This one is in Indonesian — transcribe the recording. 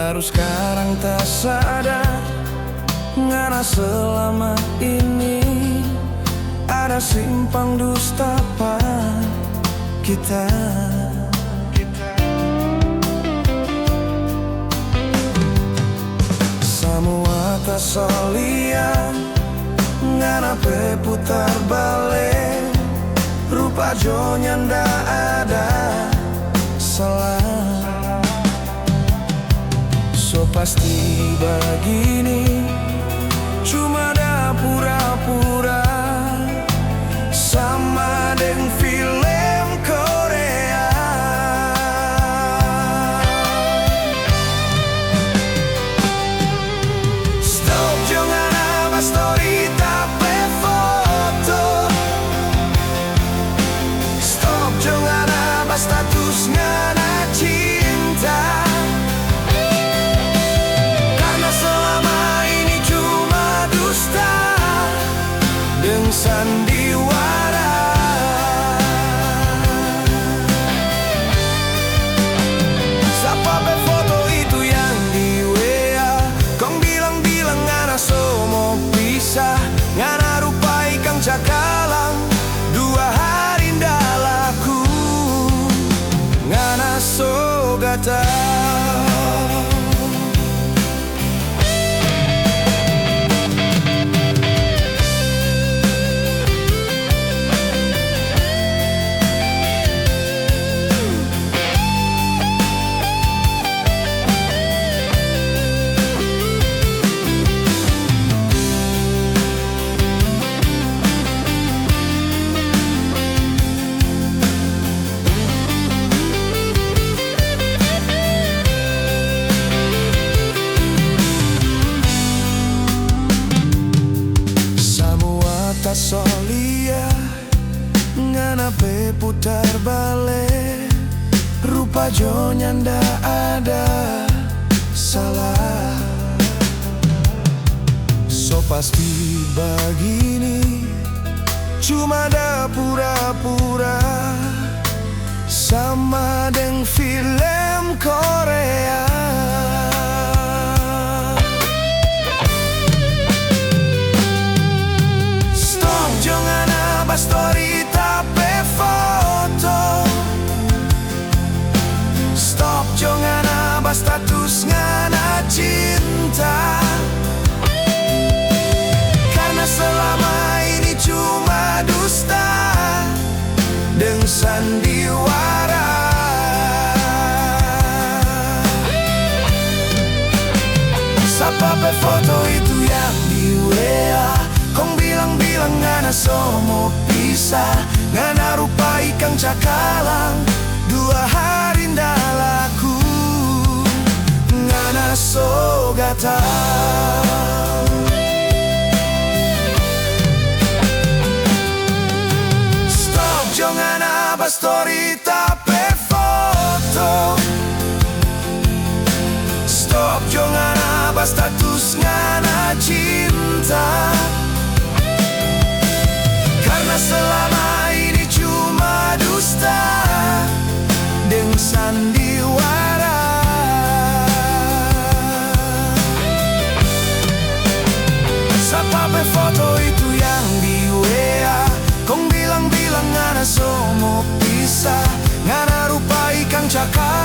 Baru sekarang tak sadar, ngana selama ini ada simpang dusta pada kita. Semua tak solia, ngana pe putar balik, rupa jonya ndak ada salah. So pasti begini, cuma dah pura-pura, sama dengan film Korea. Stop jangan apa story tapi foto. Stop jangan apa status ngana cinta. Sandiwara, siapa be foto itu yang di WA? Kong bilang-bilang ngana so mau pisah, ngana rupai kang cakalang 2 hari ndak laku, ngana so gata. Solia ngana pe putar balik, rupa jonya ndak ada salah. So pasti begini, cuma dah pura-pura, sama dengan film Korea. Story tapi foto. Stop jangan apa status ngana cinta, karena selama ini cuma dusta dengan sandiwara. Siapa pe foto itu yang di WA? Kong bilang-bilang ngana so mau pisah, ngana rupai kang cakalang 2 hari ndak laku, ngana so gata. Stop jangan apa story tapi foto. Stop jangan apa status ngana cinta, karena selama ini cuma dusta dengan sandiwara. Siapa pe foto itu yang di WA? Kong bilang-bilang ngana so mau pisah, ngana rupai kang cakap